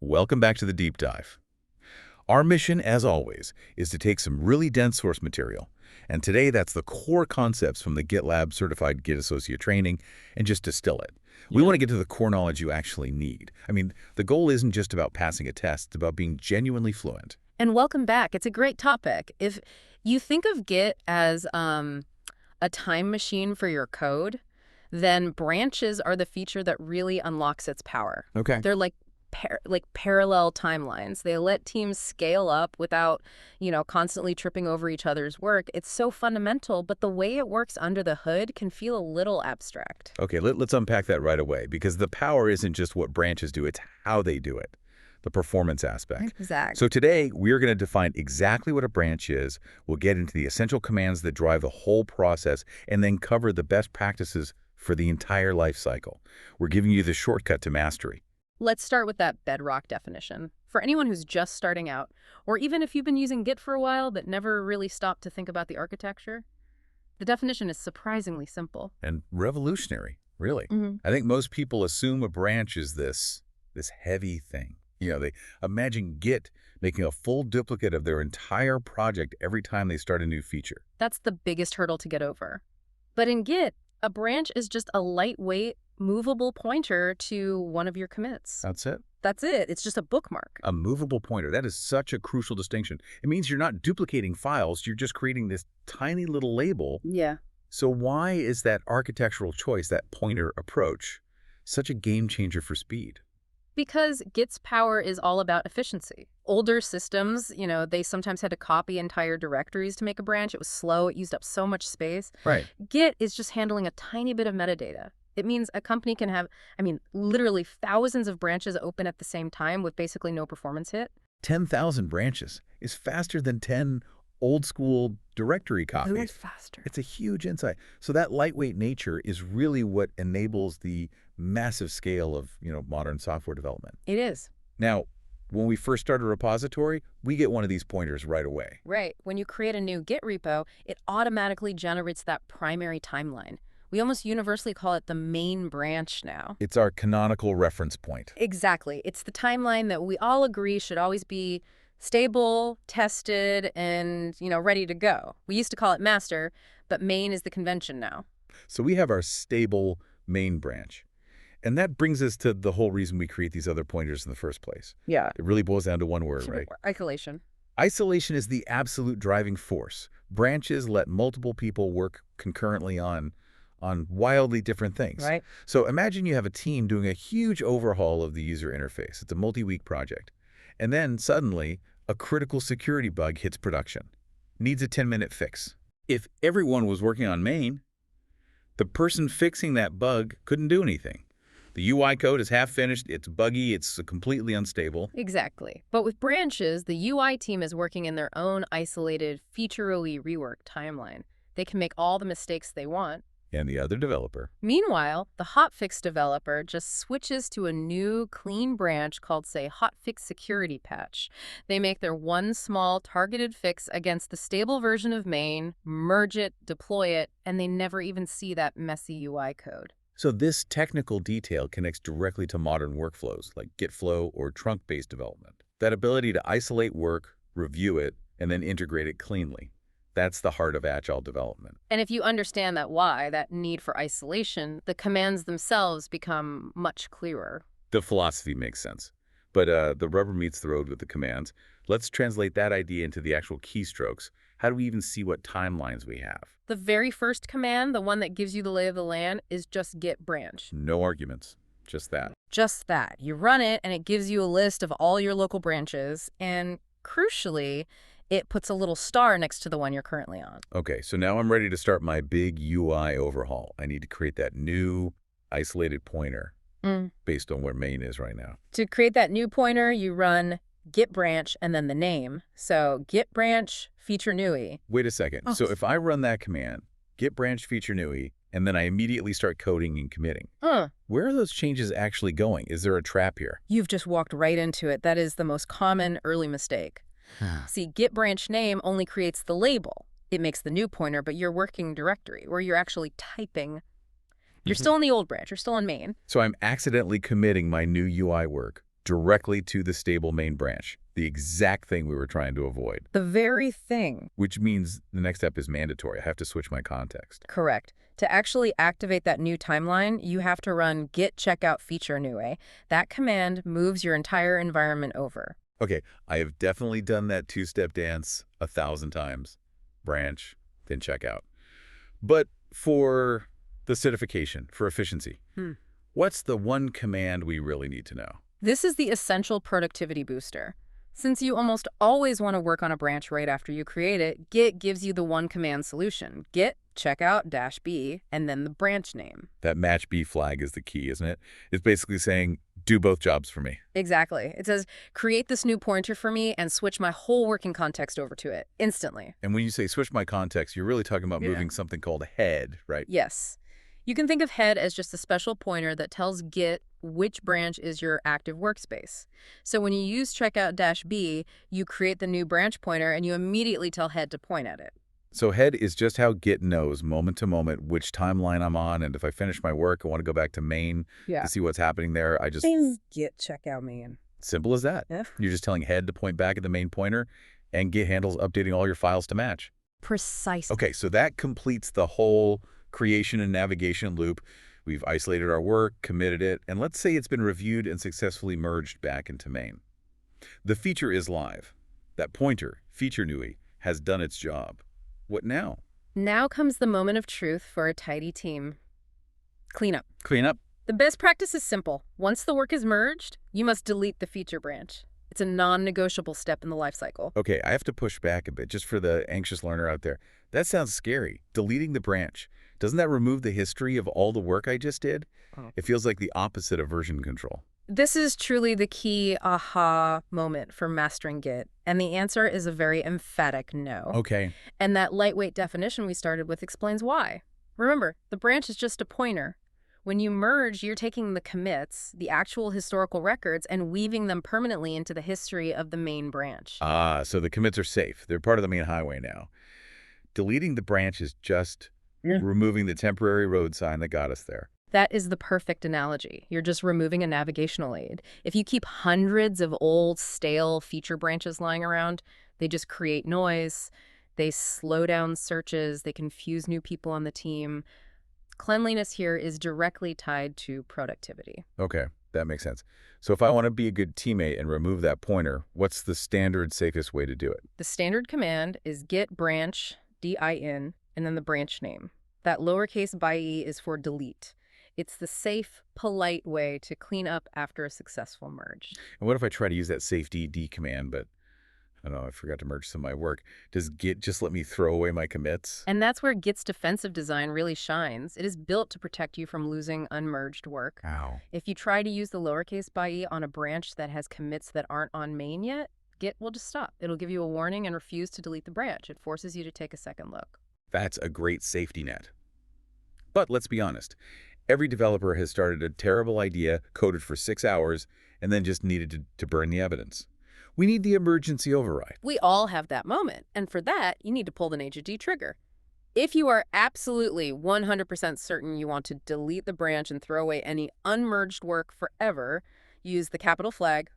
Welcome back to the deep dive. Our mission, as always, is to take some really dense source material, and today that's the core concepts from the GitLab certified Git associate training and just distill it. We want to get to the core knowledge you actually need. I mean, the goal isn't just about passing a test, it's about being genuinely fluent. And welcome back. It's a great topic. If you think of Git as a time machine for your code, then branches are the feature that really unlocks its power. Okay. They're like parallel timelines. They let teams scale up without, constantly tripping over each other's work. It's so fundamental, but the way it works under the hood can feel a little abstract. Okay, let's unpack that right away, because the power isn't just what branches do, it's how they do it, the performance aspect. Exactly. So today, we're going to define exactly what a branch is. We'll get into the essential commands that drive the whole process, and then cover the best practices for the entire life cycle. We're giving you the shortcut to mastery. Let's start with that bedrock definition. For anyone who's just starting out, or even if you've been using Git for a while but never really stopped to think about the architecture, the definition is surprisingly simple. And revolutionary, really. Mm-hmm. I think most people assume a branch is this heavy thing. They imagine Git making a full duplicate of their entire project every time they start a new feature. That's the biggest hurdle to get over. But in Git, a branch is just a lightweight, movable pointer to one of your commits. That's it. That's it. It's just a bookmark. A movable pointer. That is such a crucial distinction. It means you're not duplicating files. You're just creating this tiny little label. Yeah. So why is that architectural choice, that pointer approach, such a game changer for speed? Because Git's power is all about efficiency. Older systems, they sometimes had to copy entire directories to make a branch. It was slow. It used up so much space. Right. Git is just handling a tiny bit of metadata. It means a company can have, literally thousands of branches open at the same time with basically no performance hit. 10,000 branches is faster than 10 old-school directory copies. It's faster. It's a huge insight. So that lightweight nature is really what enables the massive scale of, modern software development. It is. Now, when we first start a repository, we get one of these pointers right away. Right. When you create a new Git repo, it automatically generates that primary timeline. We almost universally call it the main branch now. It's our canonical reference point. Exactly. It's the timeline that we all agree should always be stable, tested, and, ready to go. We used to call it master, but main is the convention now. So we have our stable main branch. And that brings us to the whole reason we create these other pointers in the first place. Yeah. It really boils down to one word, right? Isolation. Isolation is the absolute driving force. Branches let multiple people work concurrently on wildly different things. Right. So imagine you have a team doing a huge overhaul of the user interface. It's a multi-week project. And then suddenly, a critical security bug hits production. Needs a 10-minute fix. If everyone was working on main, the person fixing that bug couldn't do anything. The UI code is half finished, it's buggy, it's completely unstable. Exactly. But with branches, the UI team is working in their own isolated, feature-y rework timeline. They can make all the mistakes they want. And the other developer. Meanwhile, the hotfix developer just switches to a new, clean branch called, say, hotfix security patch. They make their one small, targeted fix against the stable version of main, merge it, deploy it, and they never even see that messy UI code. So this technical detail connects directly to modern workflows like Gitflow or trunk-based development. That ability to isolate work, review it, and then integrate it cleanly. That's the heart of Agile development. And if you understand that why, that need for isolation, the commands themselves become much clearer. The philosophy makes sense. But the rubber meets the road with the commands. Let's translate that idea into the actual keystrokes. How do we even see what timelines we have? The very first command, the one that gives you the lay of the land, is just git branch. No arguments. Just that. Just that. You run it, and it gives you a list of all your local branches, and crucially, it puts a little star next to the one you're currently on. Okay, so now I'm ready to start my big UI overhaul. I need to create that new isolated pointer based on where main is right now. To create that new pointer, you run git branch and then the name. So git branch feature NUI. Wait a second. Oh. So if I run that command, git branch feature NUI, and then I immediately start coding and committing, where are those changes actually going? Is there a trap here? You've just walked right into it. That is the most common early mistake. See, git branch name only creates the label. It makes the new pointer, but your working directory, where you're actually typing, you're still in the old branch. You're still in main. So I'm accidentally committing my new UI work, directly to the stable main branch, the exact thing we were trying to avoid, The very thing. which means the next step is mandatory. I have to switch my context. Correct. To actually activate that new timeline, you have to run git checkout feature new. That command moves your entire environment over. Okay, I have definitely done that two-step dance 1,000 times. Branch, then checkout. But for the certification, for efficiency, what's the one command we really need to know? This is the essential productivity booster. Since you almost always want to work on a branch right after you create it, Git gives you the one-command solution. Git checkout -b, and then the branch name. That match B flag is the key, isn't it? It's basically saying, do both jobs for me. Exactly. It says, create this new pointer for me and switch my whole working context over to it instantly. And when you say switch my context, you're really talking about moving something called head, right? Yes. You can think of head as just a special pointer that tells Git which branch is your active workspace. So when you use checkout -b, you create the new branch pointer and you immediately tell head to point at it. So head is just how Git knows moment to moment which timeline I'm on, and if I finish my work, I want to go back to main to see what's happening there. I just... Git checkout main. Simple as that. Yeah. You're just telling head to point back at the main pointer, and Git handles updating all your files to match. Precisely. Okay, so that completes the whole creation and navigation loop. We've isolated our work, committed it, and let's say it's been reviewed and successfully merged back into main. The feature is live. That pointer, feature NUI, has done its job. What now? Now comes the moment of truth for a tidy team. Cleanup. Clean up? The best practice is simple. Once the work is merged, you must delete the feature branch. It's a non-negotiable step in the lifecycle. Okay, I have to push back a bit, just for the anxious learner out there. That sounds scary. Deleting the branch. Doesn't that remove the history of all the work I just did? It feels like the opposite of version control. This is truly the key aha moment for mastering Git, and the answer is a very emphatic no. Okay. And that lightweight definition we started with explains why. Remember, the branch is just a pointer. When you merge, you're taking the commits, the actual historical records, and weaving them permanently into the history of the main branch. Ah, so the commits are safe. They're part of the main highway now. Deleting the branch is just removing the temporary road sign that got us there. That is the perfect analogy. You're just removing a navigational aid. If you keep hundreds of old, stale feature branches lying around, they just create noise. They slow down searches. They confuse new people on the team. Cleanliness here is directly tied to productivity. Okay, that makes sense. So if I want to be a good teammate and remove that pointer, what's the standard, safest way to do it? The standard command is git branch, din, and then the branch name. That lowercase by-e is for delete. It's the safe, polite way to clean up after a successful merge. And what if I try to use that safety D command, but I don't know, I forgot to merge some of my work. Does Git just let me throw away my commits? And that's where Git's defensive design really shines. It is built to protect you from losing unmerged work. Ow. If you try to use the lowercase by-e on a branch that has commits that aren't on main yet, Git will just stop. It'll give you a warning and refuse to delete the branch. It forces you to take a second look. That's a great safety net. But let's be honest. Every developer has started a terrible idea, coded for 6 hours, and then just needed to burn the evidence. We need the emergency override. We all have that moment, and for that, you need to pull the NAGD trigger. If you are absolutely 100% certain you want to delete the branch and throw away any unmerged work forever, use the capital flag,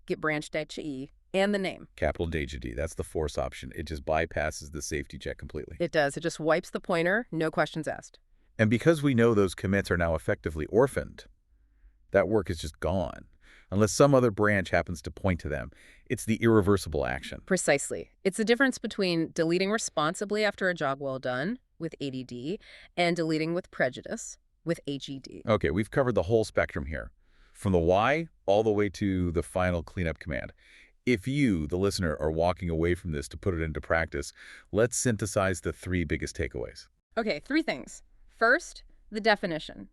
git branch-e, and the name. Capital DHD, that's the force option. It just bypasses the safety check completely. It does. It just wipes the pointer, no questions asked. And because we know those commits are now effectively orphaned, that work is just gone. Unless some other branch happens to point to them. It's the irreversible action. Precisely. It's the difference between deleting responsibly after a job well done, with ADD, and deleting with prejudice, with AGD. Okay, we've covered the whole spectrum here. From the why all the way to the final cleanup command. If you, the listener, are walking away from this to put it into practice, let's synthesize the 3 biggest takeaways. Okay, 3 things. First, the definition.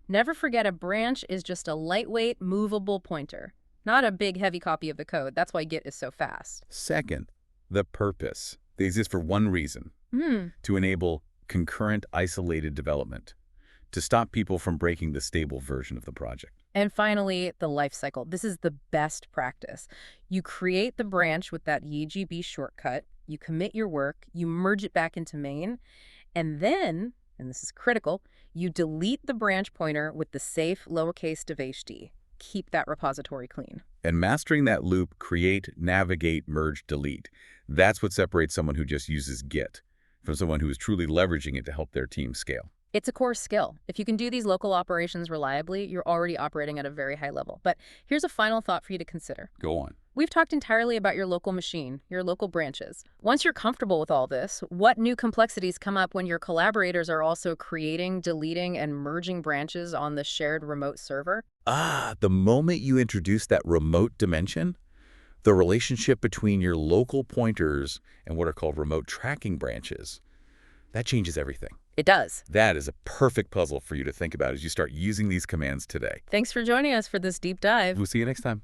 Never forget a branch is just a lightweight, movable pointer, not a big, heavy copy of the code. That's why Git is so fast. Second, the purpose. They exist for one reason, to enable concurrent, isolated development, to stop people from breaking the stable version of the project. And finally, the lifecycle. This is the best practice. You create the branch with that YGB shortcut, you commit your work, you merge it back into main, and then, and this is critical, you delete the branch pointer with the safe lowercase d. keep that repository clean. And mastering that loop, create, navigate, merge, delete. That's what separates someone who just uses Git from someone who is truly leveraging it to help their team scale. It's a core skill. If you can do these local operations reliably, you're already operating at a very high level. But here's a final thought for you to consider. Go on. We've talked entirely about your local machine, your local branches. Once you're comfortable with all this, what new complexities come up when your collaborators are also creating, deleting, and merging branches on the shared remote server? The moment you introduce that remote dimension, the relationship between your local pointers and what are called remote tracking branches, that changes everything. It does. That is a perfect puzzle for you to think about as you start using these commands today. Thanks for joining us for this deep dive. We'll see you next time.